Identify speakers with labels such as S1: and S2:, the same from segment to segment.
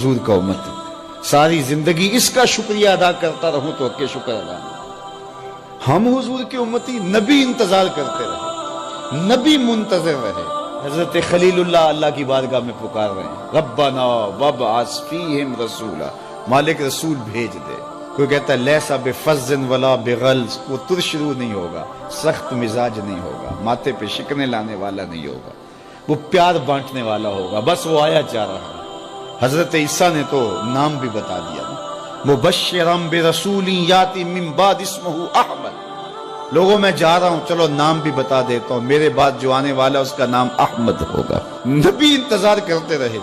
S1: حضور کا امتی، ساری زندگی اس کا شکریہ ادا کرتا رہوں تو کہ شکر ادا نہیں۔ ہم حضور کے امتی، نبی انتظار کرتے رہے، نبی منتظر رہے۔ حضرت خلیل اللہ کی بارگاہ میں پکار رہے ہیں، ربنا وابعث فیہم رسولا، مالک رسول بھیج دے۔ کوئی کہتا ہے لیسا بفظ ولا بغلظ، وہ ترشرو نہیں ہوگا، سخت مزاج نہیں ہوگا، ماتھے پہ شکنے لانے والا نہیں ہوگا، وہ پیار بانٹنے والا ہوگا۔ بس وہ آیا جا رہا ہے۔ حضرت عیسیٰ نے تو نام بھی بتا دیا نا، مبشرم برسول یاتی من بعد اسمہ احمد، لوگوں میں جا رہا ہوں، چلو نام بھی بتا دیتا ہوں، میرے بعد جو آنے والا اس کا نام احمد ہوگا۔ نبی انتظار کرتے رہے،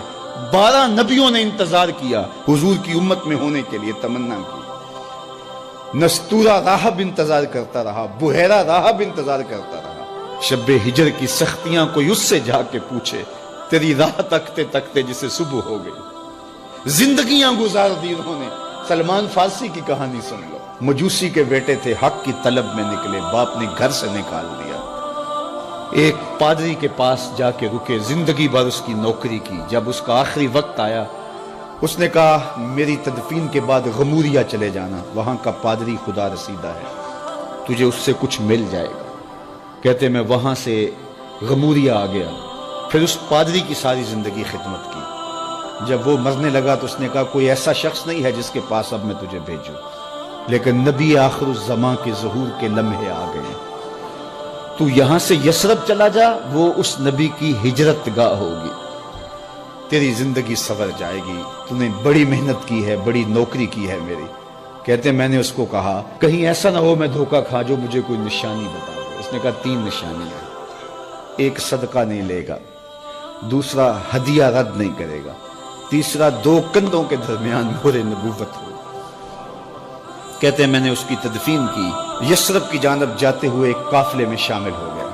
S1: 12 نبیوں نے انتظار کیا حضور کی امت میں ہونے کے لیے، تمنا کی۔ نستورہ راہب انتظار کرتا رہا، بحیرہ راہب انتظار کرتا رہا۔ شب ہجر کی سختیاں کوئی اس سے جا کے پوچھے، تیری راہ تکتے تکتے جسے صبح ہو گئی۔ زندگیاں گزار دی انہوں نے۔ سلمان فارسی کی کہانی سن لو، مجوسی کے بیٹے تھے، حق کی طلب میں نکلے، باپ نے گھر سے نکال دیا، ایک پادری کے پاس جا کے رکے، زندگی بھر اس کی نوکری کی۔ جب اس کا آخری وقت آیا، اس نے کہا میری تدفین کے بعد غموریا چلے جانا، وہاں کا پادری خدا رسیدہ ہے، تجھے اس سے کچھ مل جائے گا۔ کہتے میں وہاں سے غموریا آ گیا، پھر اس پادری کی ساری زندگی خدمت کی۔ جب وہ مرنے لگا تو اس نے کہا کوئی ایسا شخص نہیں ہے جس کے پاس اب میں تجھے بھیجوں، لیکن نبی آخر الزمان کے ظہور کے لمحے آ گئے، تو یہاں سے یثرب چلا جا، وہ اس نبی کی ہجرت گاہ ہوگی، تیری زندگی سنور جائے گی، تو نے بڑی محنت کی ہے، بڑی نوکری کی ہے میری۔ کہتے میں نے اس کو کہا کہیں ایسا نہ ہو میں دھوکہ کھا جو مجھے کوئی نشانی بتا دے۔ اس نے کہا 3 نشانیاں، ایک صدقہ نہیں لے گا، دوسرا ہدیہ رد نہیں کرے گا، تیسرا 2 کندھوں کے درمیان مہر نبوت ہو۔ کہتے ہیں میں نے اس کی تدفین کی، یثرب کی جانب جاتے ہوئے ایک قافلے میں شامل ہو گیا،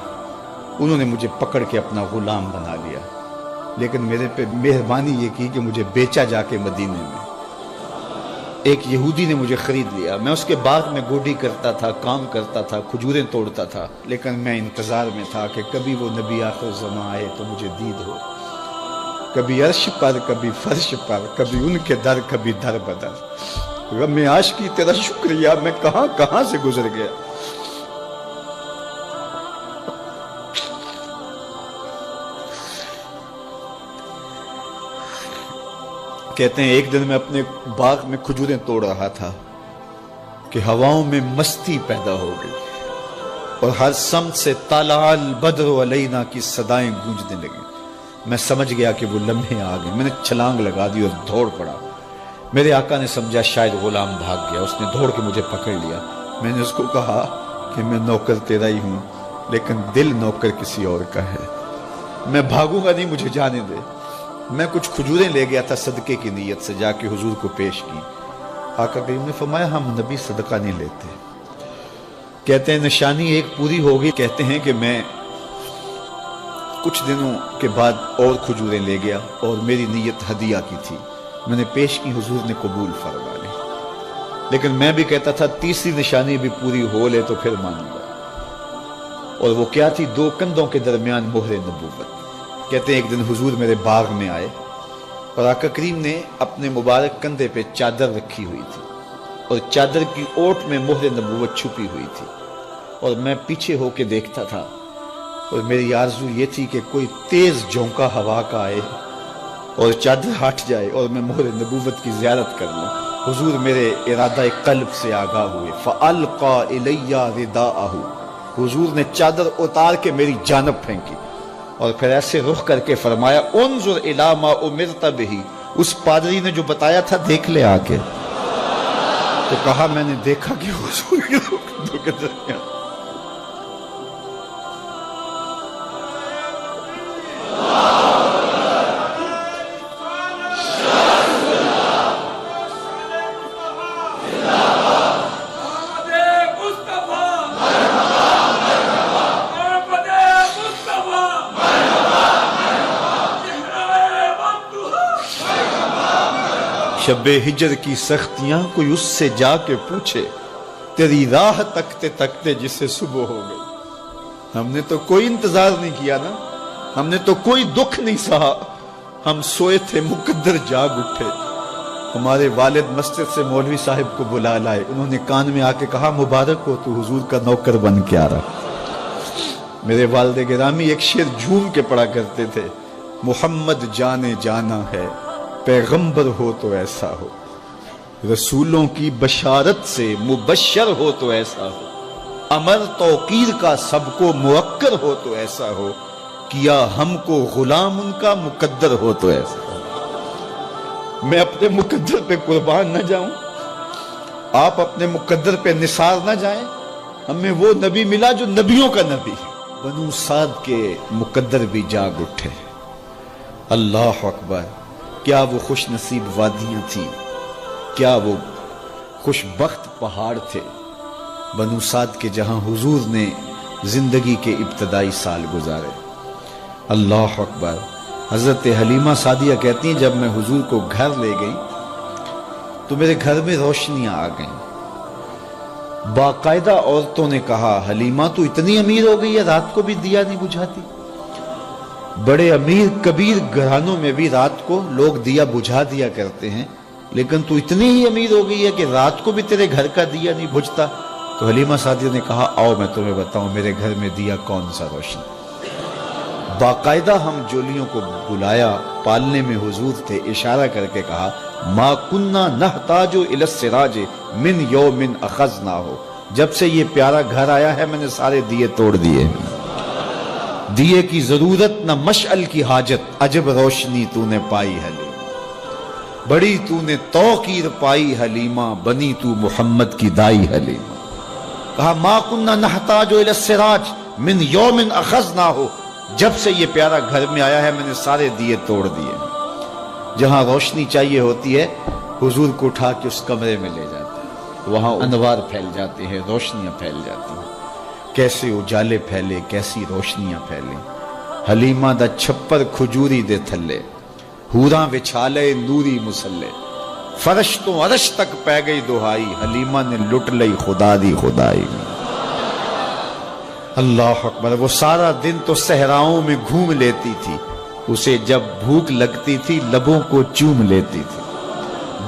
S1: انہوں نے مجھے پکڑ کے اپنا غلام بنا لیا، لیکن میرے پہ مہربانی یہ کی کہ مجھے بیچا جا کے مدینے میں۔ ایک یہودی نے مجھے خرید لیا، میں اس کے باغ میں گوڈی کرتا تھا، کام کرتا تھا، کھجوریں توڑتا تھا، لیکن میں انتظار میں تھا کہ کبھی وہ نبی آخر زمان آئے تو مجھے دید ہو، کبھی عرش پر، کبھی فرش پر، کبھی ان کے در، کبھی در بدر۔ غم عاشقی تیرا شکریہ، میں کہاں کہاں سے گزر گیا۔ کہتے ہیں ایک دن میں اپنے باغ میں کھجوریں توڑ رہا تھا کہ ہواؤں میں مستی پیدا ہو گئی اور ہر سمت سے طلع البدر علینا کی صدائیں گونجنے لگیں۔ میں سمجھ گیا کہ وہ لمحے آ گئے، میں نے چھلانگ لگا دی اور دوڑ پڑا۔ میرے آقا نے سمجھا شاید غلام بھاگ گیا، اس نے دوڑ کے مجھے پکڑ لیا۔ میں نے اس کو کہا کہ میں نوکر تیرا ہی ہوں، لیکن دل نوکر کسی اور کا ہے، میں بھاگوں گا نہیں، مجھے جانے دے۔ میں کچھ کھجوریں لے گیا تھا صدقے کی نیت سے، جا کے حضور کو پیش کی۔ آقا کریم نے فرمایا ہم نبی صدقہ نہیں لیتے۔ کہتے ہیں نشانی ایک پوری ہو گئی۔ کہتے ہیں کہ میں کچھ دنوں کے بعد اور کھجوریں لے گیا اور میری نیت ہدیہ کی تھی، میں نے پیش کی، حضور نے قبول فرما لی، لیکن میں بھی کہتا تھا تیسری نشانی بھی پوری ہو لے تو پھر مانوں گا، اور وہ کیا تھی؟ 2 کندھوں کے درمیان مہر نبوت۔ کہتے ہیں ایک دن حضور میرے باغ میں آئے اور آقا کریم نے اپنے مبارک کندھے پہ چادر رکھی ہوئی تھی اور چادر کی اوٹ میں مہر نبوت چھپی ہوئی تھی، اور میں پیچھے ہو کے دیکھتا تھا، اور میری آرزو یہ تھی کہ کوئی تیز جھونکا ہوا کا آئے اور چادر ہٹ جائے اور میں مہر نبوت کی زیارت کر لوں۔ حضور میرے ارادہ قلب سے آگاہ ہوئے، فَأَلْقَى إِلَيَّ رِدَاءَهُ، حضور نے چادر اتار کے میری جانب پھینکی اور پھر ایسے رخ کر کے فرمایا انظر الی ما امرت بہ، اس پادری نے جو بتایا تھا دیکھ لے آ کے۔ تو کہا میں نے دیکھا کہ حضور کے دو کے درمیان شب ہجر کی سختیاں کوئی اس سے جا کے پوچھے، تیری راہ تکتے تکتے جسے صبح ہو گئی۔ ہم نے تو کوئی انتظار نہیں کیا نا، ہم نے تو کوئی دکھ نہیں سہا، ہم سوئے تھے مقدر جاگ اٹھے، ہمارے والد مسجد سے مولوی صاحب کو بلا لائے، انہوں نے کان میں آ کے کہا مبارک ہو تو حضور کا نوکر بن کے آ رہا۔ میرے والد گرامی ایک شعر جھوم کے پڑھا کرتے تھے، محمد جانے جانا ہے پیغمبر ہو تو ایسا ہو، رسولوں کی بشارت سے مبشر ہو تو ایسا ہو، امر توقیر کا سب کو موقر ہو تو ایسا ہو، کیا ہم کو غلام ان کا مقدر ہو تو ایسا ہو۔ میں اپنے مقدر پہ قربان نہ جاؤں، آپ اپنے مقدر پہ نثار نہ جائیں، ہمیں وہ نبی ملا جو نبیوں کا نبی ہے۔ بنو سعد کے مقدر بھی جاگ اٹھے، اللہ اکبر، کیا وہ خوش نصیب وادیاں تھیں، کیا وہ خوش بخت پہاڑ تھے بنو سعد کے، جہاں حضور نے زندگی کے ابتدائی سال گزارے۔ اللہ اکبر۔ حضرت حلیمہ سعدیہ کہتی ہیں جب میں حضور کو گھر لے گئی تو میرے گھر میں روشنیاں آ گئیں، باقاعدہ عورتوں نے کہا حلیمہ تو اتنی امیر ہو گئی ہے رات کو بھی دیا نہیں بجھاتی۔ بڑے امیر کبیر گھرانوں میں بھی رات کو لوگ دیا بجھا دیا کرتے ہیں، لیکن تو اتنی ہی امیر ہو گئی ہے کہ رات کو بھی تیرے گھر کا دیا نہیں بجھتا۔ تو حلیمہ سعدیہ نے کہا آؤ میں تمہیں بتاؤں میرے گھر میں دیا کون سا روشن۔ باقاعدہ ہم جولیوں کو بلایا، پالنے میں حضور تھے، اشارہ کر کے کہا ما کننا نحتاج الی السراج من یوم اخذناہ، جب سے یہ پیارا گھر آیا ہے میں نے سارے دیے توڑ دیے، دیے کی ضرورت نہ مشعل کی حاجت، عجب روشنی تو نے پائی حلیمہ، بڑی تو نے توقیر پائی حلیمہ، بنی تو محمد کی دائی حلیمہ۔ کہا ما کننا نحتاج الی السراج من یوم اخذناہ، جب سے یہ پیارا گھر میں آیا ہے میں نے سارے دیے توڑ دیے۔ جہاں روشنی چاہیے ہوتی ہے حضور کو اٹھا کے اس کمرے میں لے جاتے ہیں، وہاں انوار پھیل جاتے ہیں، روشنیاں پھیل جاتی ہیں، کیسے اجالے پھیلے، کیسی روشنیاں پھیلیں۔ حلیمہ دا چھپر کھجوری دے تھلے، حوراں وچھالے نوری مسلے، فرش تو عرش تک پہ گئی دہائی، حلیمہ نے لٹ لئی خدا دی خدائی۔ اللہ اکبر۔ وہ سارا دن تو صحراؤں میں گھوم لیتی تھی، اسے جب بھوک لگتی تھی لبوں کو چوم لیتی تھی۔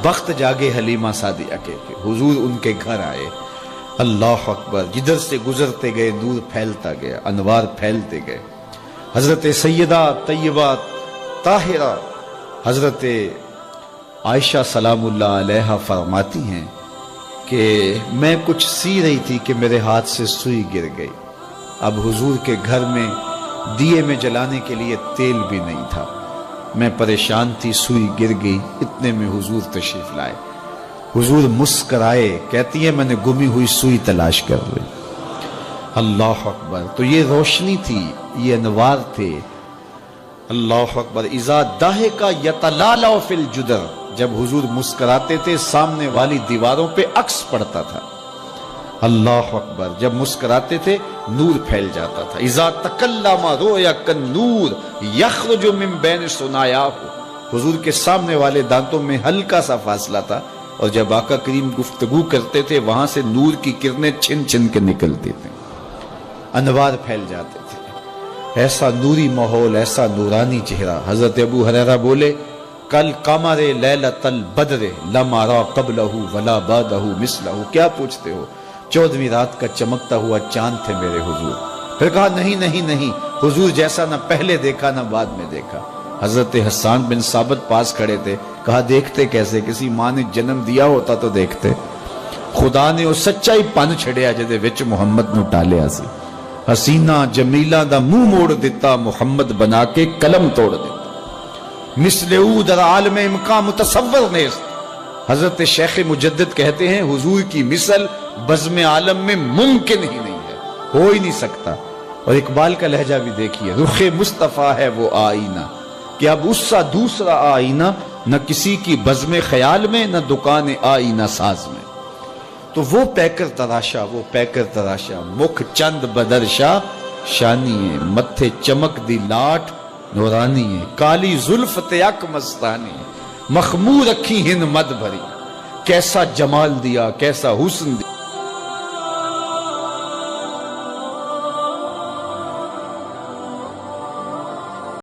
S1: بخت جاگے حلیمہ سعدیہ کے حضور ان کے گھر آئے، اللہ اکبر، جدھر سے گزرتے گئے نور پھیلتا گیا، انوار پھیلتے گئے۔ حضرت سیدہ طیبہ طاہرہ حضرت عائشہ سلام اللہ علیہا فرماتی ہیں کہ میں کچھ سی رہی تھی کہ میرے ہاتھ سے سوئی گر گئی۔ اب حضور کے گھر میں دیے میں جلانے کے لیے تیل بھی نہیں تھا، میں پریشان تھی، سوئی گر گئی، اتنے میں حضور تشریف لائے۔ حضور مسکرائے، کہتی ہے میں نے گمی ہوئی سوئی تلاش کر لی۔ اللہ اکبر۔ تو یہ روشنی تھی، یہ انوار تھے۔ اللہ اکبر۔ اذا ضحک یتلالع فی الجدر، جب حضور مسکراتے تھے سامنے والی دیواروں پہ عکس پڑتا تھا۔ اللہ اکبر۔ جب مسکراتے تھے نور پھیل جاتا تھا۔ اذا تکلم رؤیا کالنور یخرج من بین ثنایاہ، حضور کے سامنے والے دانتوں میں ہلکا سا فاصلہ تھا، اور جب آقا کریم گفتگو کرتے تھے وہاں سے نور کی کرنیں چھن چھن کے نکلتی تھیں، انوار پھیل جاتے تھے۔ ایسا نوری ماحول، ایسا نورانی چہرہ۔ حضرت ابو ہریرہ بولے کل قمر لیلۃ البدر لم ارى قبلہ ولا بعدہ مثلہ، کیا پوچھتے ہو، 14ویں رات کا چمکتا ہوا چاند تھے میرے حضور۔ پھر کہا نہیں نہیں نہیں، حضور جیسا نہ پہلے دیکھا نہ بعد میں دیکھا۔ حضرت حسان بن ثابت پاس کھڑے تھے، کہا دیکھتے کیسے، کسی ماں نے جنم دیا ہوتا تو دیکھتے۔ خدا نے وہ سچائی پن چھڑیا جدے وچ محمد نو ٹالیا سی، حسینہ جمیلہ دا منہ موڑ دیتا، محمد بنا کے قلم توڑ دیتا۔ مثل او در عالم امکان متصور نیست، حضرت شیخ مجدد کہتے ہیں حضور کی مثل بزم عالم میں ممکن ہی نہیں ہے، ہو ہی نہیں سکتا۔ اور اقبال کا لہجہ بھی دیکھیے، رخ مصطفیٰ ہے وہ آئینہ کہ اب اس سا دوسرا آئینہ نہ کسی کی بزم خیال میں نہ دکان آئینہ ساز میں۔ تو وہ پیکر تراشا، وہ پیکر تراشا، مکھ چند بدرشا شانی ہے، متھے چمک دی لاٹ نورانی ہے، کالی زلف تیک مستانی ہے، مخمور رکھی ہن مد بھری، کیسا جمال دیا، کیسا حسن دیا۔